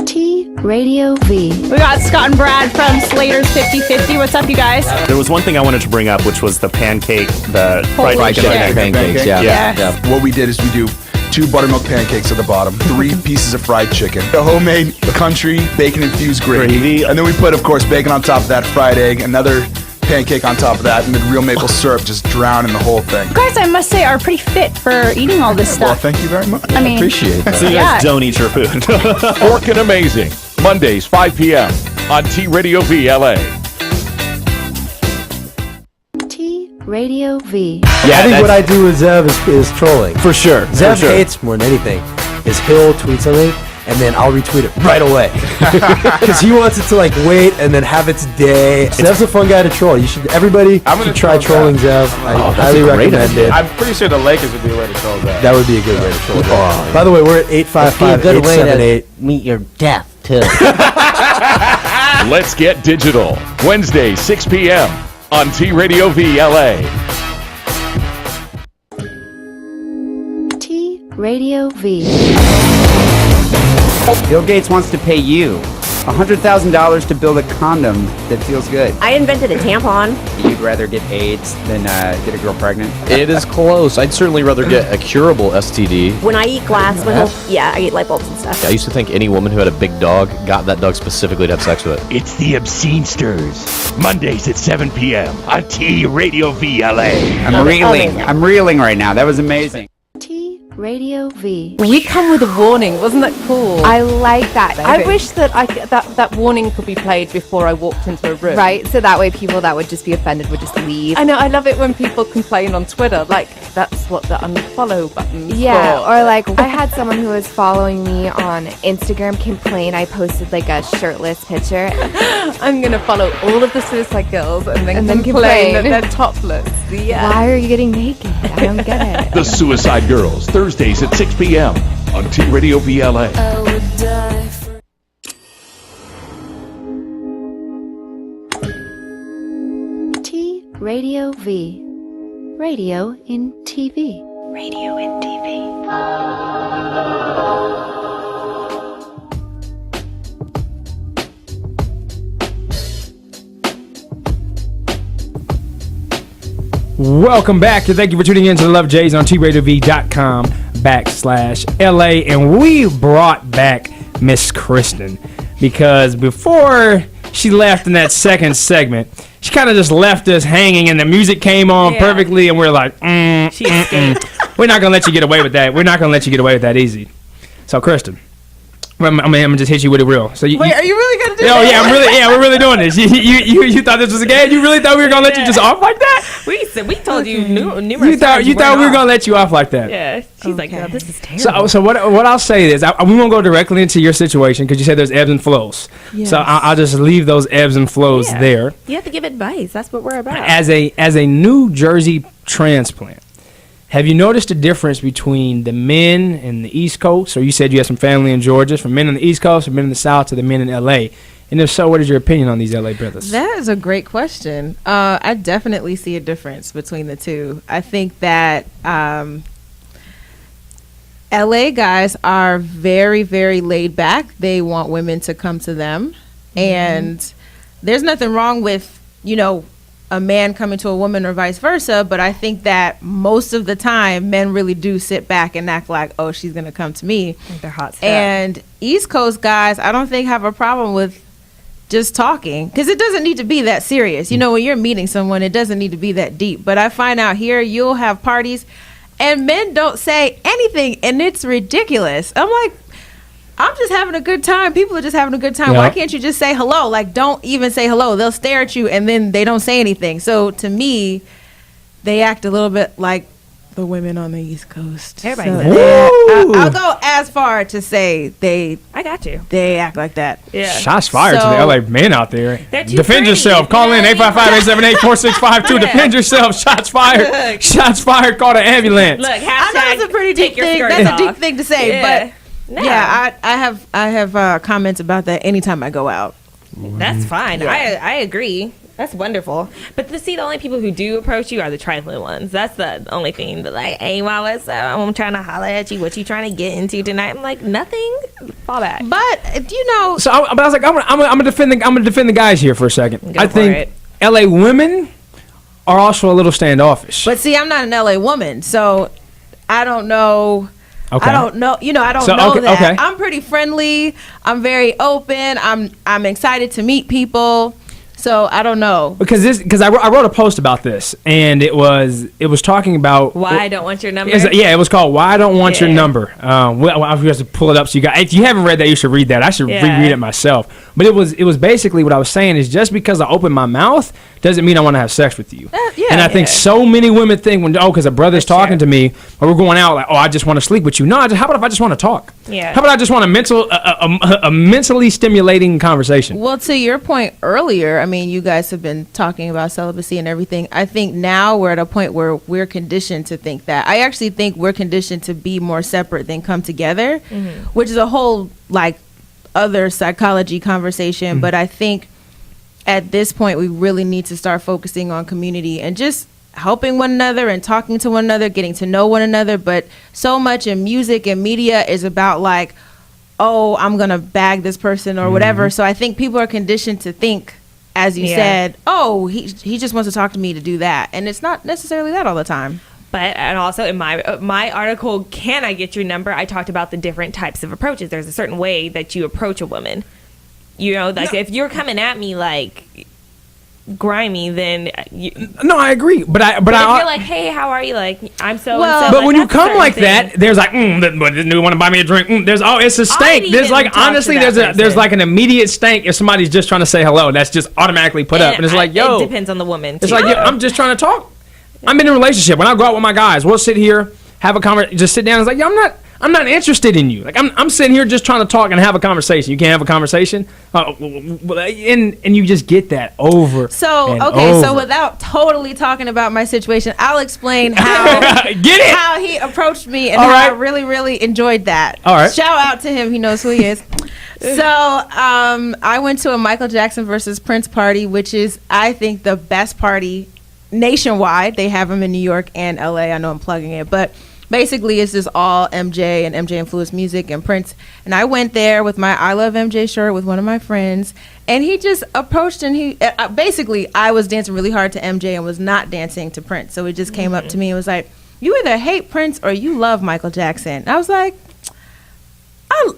T Radio V. We got Scott and Brad from Slater's 50/50. What's up, you guys? There was one thing I wanted to bring up, which was the pancake, the fried chicken pancakes. Yeah. What we did is we do 2 buttermilk pancakes at the bottom, 3 pieces of fried chicken, a homemade country bacon-infused gravy, and then we put, of course, bacon on top of that, fried egg, another pancake on top of that, and then real maple syrup just drowning the whole thing. You guys, I must say, are pretty fit for eating all this stuff. Well, thank you very much. I mean, Appreciate that. So you guys don't eat your food. Orkin' Amazing, Mondays, 5 p.m. on T Radio V LA. T Radio V. I think what I do with Zev is trolling. For sure. Zev hates more than anything is he'll tweet something and then I'll retweet it right away because he wants it to wait and then have its day. Zev's a fun guy to troll. Everybody should try trolling Zev. I highly recommend it. I'm pretty sure the Lakers would be a way to troll that. That would be a good way to troll Zev. By the way, we're at 855-878. Meet your death too. Let's Get Digital, Wednesday, 6 p.m. on T Radio V LA. T Radio V. Bill Gates wants to pay you $100,000 to build a condom that feels good. I invented a tampon. You'd rather get AIDS than get a girl pregnant? It is close. I'd certainly rather get a curable STD. When I eat glass, I eat light bulbs and stuff. I used to think any woman who had a big dog got that dog specifically to have sex with it. It's the Obscene Stirs, Mondays at 7 p.m. on T Radio V LA. I'm reeling right now. That was amazing. Radio V. We come with a warning. Wasn't that cool? I like that. I wish that that warning could be played before I walked into a room. Right, so that way people that would just be offended would just leave. I know. I love it when people complain on Twitter. That's what the unfollow button. Yeah, or I had someone who was following me on Instagram complain I posted a shirtless picture. I'm gonna follow all of the Suicide Girls and then complain that they're topless. Yeah. Why are you getting naked? I don't get it. The Suicide Girls, Thursdays at 6 p.m. on T Radio V LA. T Radio V. Radio in TV. Radio in TV. Welcome back, and thank you for tuning in to the Love Jays on TRadioV.com/LA. And we brought back Miss Kristen because before she left in that second segment, she kind of just left us hanging, and the music came on perfectly, and we're like, we're not gonna let you get away with that. We're not gonna let you get away with that easy. So, Kristen, I'm gonna just hit you with it real. So Wait, are you really gonna do Oh that? yeah, we're really doing this. You thought this was a game? You really thought we were gonna let you just off like that? We told you numerous You thought we were off. gonna let you off like that? Yeah, she's like, no, this is terrible. So what I'll say is we won't go directly into your situation because you said there's ebbs and flows. Yes. So I'll just leave those ebbs and flows there. You have to give advice. That's what we're about. As a New Jersey transplant, have you noticed a difference between the men in the East Coast? Or you said you had some family in Georgia, from men in the East Coast, from men in the South to the men in L.A. And if so, what is your opinion on these L.A. brothers? That is a great question. I definitely see a difference between the two. I think that L.A. guys are very, very laid back. They want women to come to them. And there's nothing wrong with, a man coming to a woman or vice versa, but I think that most of the time men really do sit back and act like, oh, she's gonna come to me. Like they're hot stuff. And East Coast guys, I don't think have a problem with just talking, because it doesn't need to be that serious. When you're meeting someone, it doesn't need to be that deep. But I find out here, you'll have parties and men don't say anything, and it's ridiculous. I'm like, I'm just having a good time. People are just having a good time. Yeah. Why can't you just say hello? Like, don't even say hello. They'll stare at you and then they don't say anything. So to me, they act a little bit like the women on the East Coast. Everybody So does. I'll go as far to say I got you. They act like that. Yeah. Shots fired to the LA men out there. They're too Defend pretty. yourself. Call in 855-878-4652. Defend yourself. Shots fired. Look. Shots fired. Call the ambulance. Look, I know it's a pretty take deep your thing. skirts That's off. a deep thing to say, Yeah. but No. yeah, I have comments about that anytime I go out. That's fine. Yeah. I agree. That's wonderful. But the only people who do approach you are the trifling ones. That's the only thing. But like, hey, Wallace, I'm trying to holler at you. What you trying to get into tonight? I'm like, nothing. Fall back. But So I was like, I'm gonna defend the guys here for a second. Go I for think it. LA women are also a little standoffish. But see, I'm not an LA woman, so I don't know. Okay. I don't know. I don't So, know okay, that. okay. I'm pretty friendly. I'm very open. I'm excited to meet people. So I don't know. Because I wrote a post about this, and it was talking about Why I don't want your number? It was called "Why I Don't Want Your Number." Well, I have to pull it up so you guys. If you haven't read that, you should read that. I should reread it myself. But it was basically what I was saying is just because I open my mouth doesn't mean I want to have sex with you. And I think so many women think because a brother's talking to me or we're going out like, oh, I just want to sleep with you. No, how about if I just want to talk? Yeah. How about I just want a mentally stimulating conversation? Well, to your point earlier, I mean, you guys have been talking about celibacy and everything. I think now we're at a point where we're conditioned to think that. I actually think we're conditioned to be more separate than come together, which is a whole other psychology conversation. But I think at this point, we really need to start focusing on community and just helping one another and talking to one another, getting to know one another. But so much in music and media is about like, oh, I'm going to bag this person or whatever. So I think people are conditioned to think, as you said, oh, he just wants to talk to me to do that. And it's not necessarily that all the time. But and also in my article, Can I Get Your Number? I talked about the different types of approaches. There's a certain way that you approach a woman. If you're coming at me like grimy, then no, I agree. But if you're like, hey, how are you? Like, I'm so. But when you come like that, there's like, do you want to buy me a drink? It's a stank. There's like honestly, there's like an immediate stank if somebody's just trying to say hello. That's just automatically put up, and it's like, yo, it depends on the woman. It's like, I'm just trying to talk. I'm in a relationship. When I go out with my guys, we'll sit here, have a conversation, just sit down. It's like, yo, I'm not interested in you. Like I'm sitting here just trying to talk and have a conversation. You can't have a conversation, and you just get that over. So over. So without totally talking about my situation, I'll explain how he approached me and how I really, really enjoyed that. All right. Shout out to him. He knows who he is. So I went to a Michael Jackson versus Prince party, which is, I think, the best party nationwide. They have them in New York and LA. I know I'm plugging it, but basically it's just all MJ and MJ influenced music and Prince. And I went there with my I Love MJ shirt with one of my friends, and he just approached and he basically, I was dancing really hard to MJ and was not dancing to Prince. So he just came up to me and was like, you either hate Prince or you love Michael Jackson. I was like,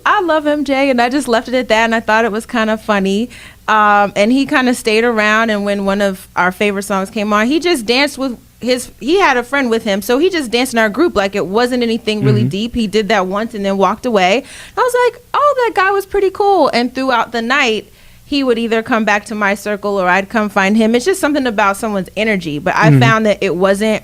I love MJ, and I just left it at that, and I thought it was kind of funny. And he kind of stayed around, and when one of our favorite songs came on, he just danced with he had a friend with him, so he just danced in our group like it wasn't anything really deep. He did that once and then walked away. I was like, oh, that guy was pretty cool. And throughout the night, he would either come back to my circle or I'd come find him. It's just something about someone's energy. But I found that it wasn't,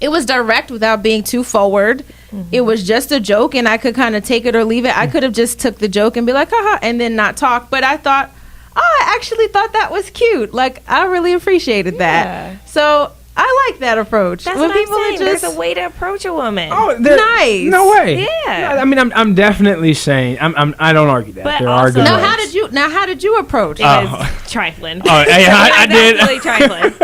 it was direct without being too forward. It was just a joke, and I could kind of take it or leave it. I could have just took the joke and be like, haha, and then not talk. But I thought, I actually thought that was cute. Like, I really appreciated that. So I like that approach. That's when what people I'm saying. are just There's a way to approach a woman. Oh, nice. No way. Yeah. I mean, I'm definitely saying I don't argue that. But There are also- good now ways. how did you approach? It was trifling. Oh, yeah, I did. Really trifling.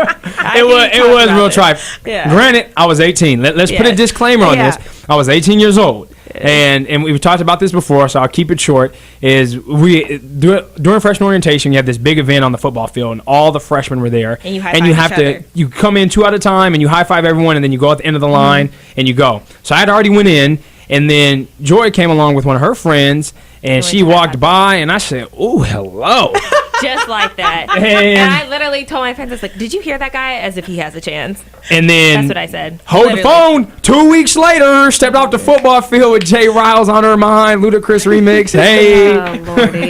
It was real trifling. Yeah. Granted, I was 18. Let's put a Yes. disclaimer on Yeah. this. I was 18 years old. And we've talked about this before, so I'll keep it short. Is during freshman orientation, you have this big event on the football field, and all the freshmen were there. And you you have high-five each other. you come in 2 at a time, and you high five everyone, and then you go at the end of the line and you go. So I had already went in, and then Joy came along with one of her friends, and she walked by, and I said, "Oh, hello." Just like that. And- And I literally told my friends, I was like, did you hear that guy? As if he has a chance. And then That's what I said. Hold Literally. the phone. 2 weeks later, stepped off the football field with Jay Riles on her mind. Ludacris remix. Hey. Oh, Lordy.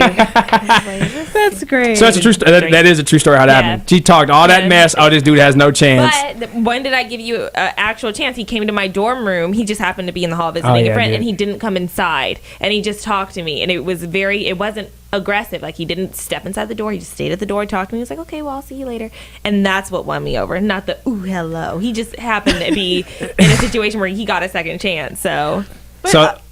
That's great. So that's a true. That is a true story. How that happened. She talked all that mess. Oh, this dude has no chance. But when did I give you an actual chance? He came to my dorm room. He just happened to be in the hall visiting yeah, a friend, I did. and he didn't come inside. And he just talked to me, and it wasn't aggressive. Like, he didn't step inside the door. He just stayed at the door, talked to me. He was like, okay, well, I'll see you later. And that's what won me over. Not the ooh, hello. He just happened to be in a situation where he got a second chance. So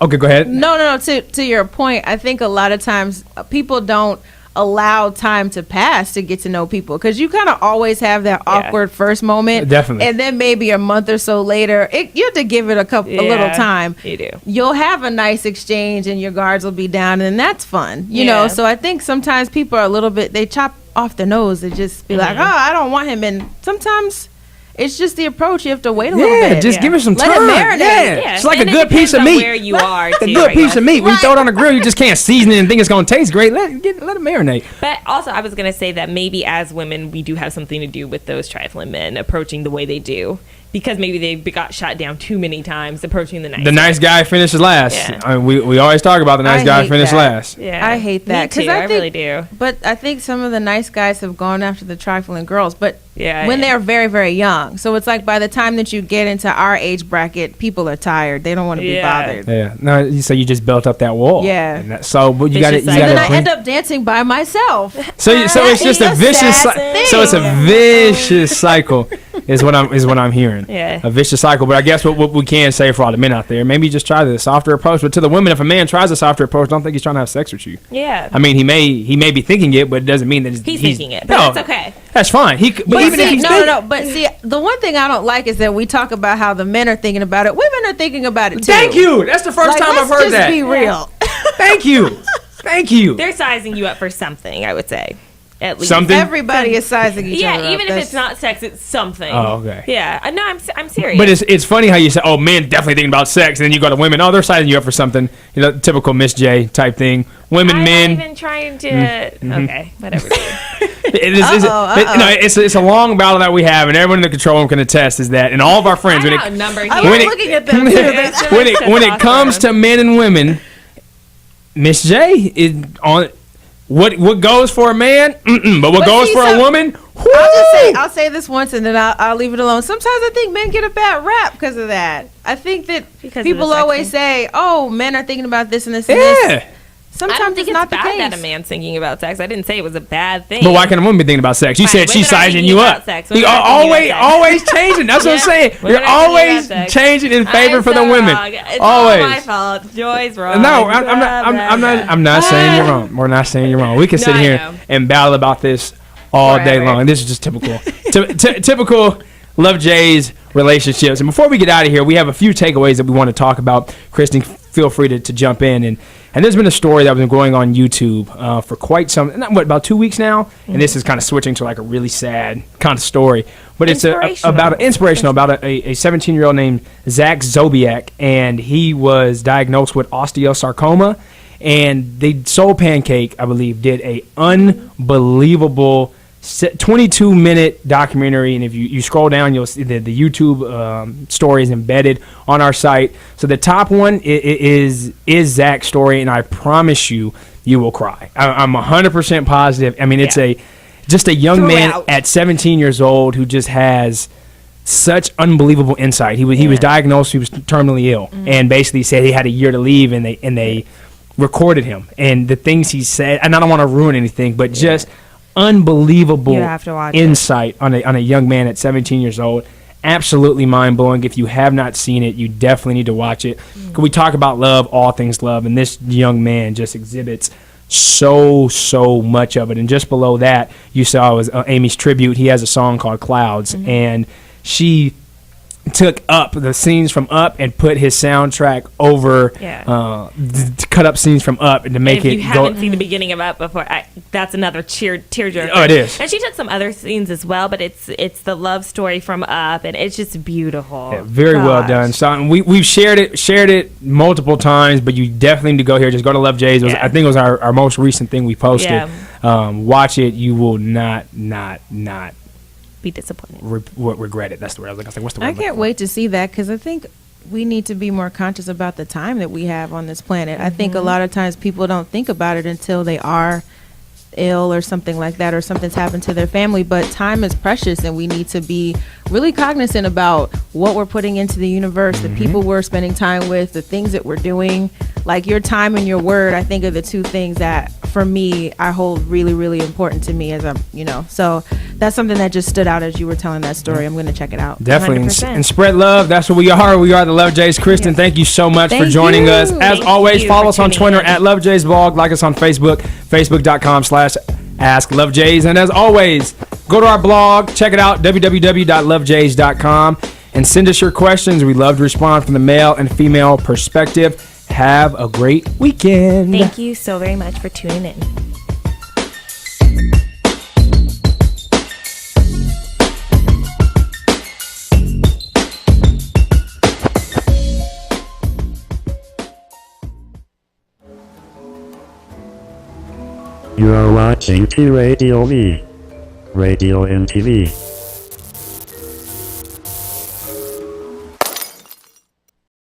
Okay, go ahead. No. To your point, I think a lot of times people don't allow time to pass to get to know people, because you kind of always have that awkward first moment. Definitely. And then maybe a month or so later, you have to give it a little time. You do. You'll have a nice exchange and your guards will be down, and that's fun. You know, so I think sometimes people are a little bit, they chop off their nose and just be like, oh, I don't want him. And sometimes it's just the approach. You have to wait a little bit. Just give it some time. Let it marinate. Yeah. It's like And a it good piece of depends on meat. where you are, A too, good I piece guess. of meat. When you throw it on the grill, you just can't season it and think it's going to taste great. Let it marinate. But also, I was going to say that maybe as women, we do have something to do with those trifling men approaching the way they do. Because maybe they got shot down too many times approaching the nice The nice guy finishes last. Yeah. I mean, we always talk about the nice guy hate finished that. last. Yeah. I hate that. Me too. I think, really do. But I think some of the nice guys have gone after the trifling girls, but Yeah, when yeah. they're very, very young. So it's like by the time that you get into our age bracket, people are tired. They don't want to be bothered. Yeah. No, so you just built up that wall. Yeah. And but you It's got to. just You like- And then I got end up dancing by myself. So it's just a vicious. So it's a vicious cycle. Is what I'm hearing. Yeah. A vicious cycle. But I guess what we can say for all the men out there, maybe just try the softer approach. But to the women, if a man tries a softer approach, don't think he's trying to have sex with you. Yeah. I mean, he may be thinking it, but it doesn't mean that He's thinking it. But No, that's okay. That's fine. But even see, if he's no. But see, the one thing I don't like is that we talk about how the men are thinking about it. Women are thinking about it too. Thank you. That's the first Like, time I've let's heard just that. be real. Thank you. Thank you. They're sizing you up for something, I would say. At least. Something? Everybody is sizing each other up. Yeah, even if That's- it's not sex, it's something. Oh, okay. Yeah. No, I'm serious. But it's funny how you say, oh, men definitely thinking about sex, and then you go to women, oh, they're sizing you up for something. You know, typical Miss J type thing. Women, I'm men. not even trying to. Mm-hmm. Okay, whatever. It's a long battle that we have, and everyone in the control room can attest is that, and all of our friends, I when got a number I here. was looking at them too. when it comes to men and women, Miss J is on. What goes for a man, but what goes see, for a woman, I'll say this once and then I'll leave it alone. Sometimes I think men get a bad rap because of that. I think that Because of people the always sexing. say, "Oh, men are thinking about this and this and this." yeah. Sometimes I don't think it's not it's the bad case. that a man's thinking about sex. I didn't say it was a bad thing. But why can't a woman be thinking about sex? You Fine, said she's women are sizing thinking you about up. sex. You Women are thinking about always sex. changing. That's what I'm Yeah, saying. women You're are thinking always about sex. changing in favor I'm for the so women. wrong. It's Always. all my fault. Joy's wrong. No, I'm not saying you're wrong. We're not saying you're wrong. We can No, sit I here know. and battle about this all day Forever. long. This is just typical. Typical Love J's relationships. And before we get out of here, we have a few takeaways that we want to talk about. Kristen, feel free to jump in. And there's been a story that has been going on YouTube for quite about 2 weeks now. And this is kind of switching to like a really sad kind of story. But it's about a 17-year-old named Zach Sobiech. And he was diagnosed with osteosarcoma. And Soul Pancake, I believe, did a unbelievable 22-minute documentary, and if you scroll down, you'll see the YouTube story is embedded on our site. So the top one is Zach's story, and I promise you will cry. I'm 100% positive. I mean, it's just a young man at 17 years old who just has such unbelievable insight. He was diagnosed, he was terminally ill, and basically said he had a year to leave, and they recorded him, and the things he said, and I don't want to ruin anything, but just unbelievable insight on a young man at 17 years old. Absolutely mind-blowing. If you have not seen it, you definitely need to watch it. We talk about love, all things love, and this young man just exhibits so much of it. And just below that, you saw was Amy's tribute. He has a song called Clouds, and she took Up, the scenes from Up, and put his soundtrack over to cut up scenes from Up and to make it. If you haven't seen the beginning of Up before, that's another tearjerker. Oh, it is. And she took some other scenes as well, but it's the love story from Up, and it's just beautiful. Yeah, very well done. So we've shared it multiple times, but you definitely need to go here. Just go to Love J's. I think it was our most recent thing we posted. Watch it. You will not be disappointed. Regret it. That's the word. I was like, what's the word? I can't wait to see that, because I think we need to be more conscious about the time that we have on this planet. I think a lot of times people don't think about it until they are ill or something like that, or something's happened to their family. But time is precious, and we need to be really cognizant about what we're putting into the universe, the people we're spending time with, the things that we're doing. Like your time and your word, I think, are the two things that, for me, I hold really, really important to me as I'm, so that's something that just stood out as you were telling that story. I'm going to check it out. Definitely. And spread love. That's what we are. We are the Love Jays. Kristen, thank you so much for joining us. As always, follow us on Twitter at Love Jays Blog. Like us on Facebook, facebook.com/AskLoveJays. And as always, go to our blog, check it out, www.lovejays.com, and send us your questions. We love to respond from the male and female perspective. Have a great weekend. Thank you so very much for tuning in. You are watching T Radio V. Radio and TV.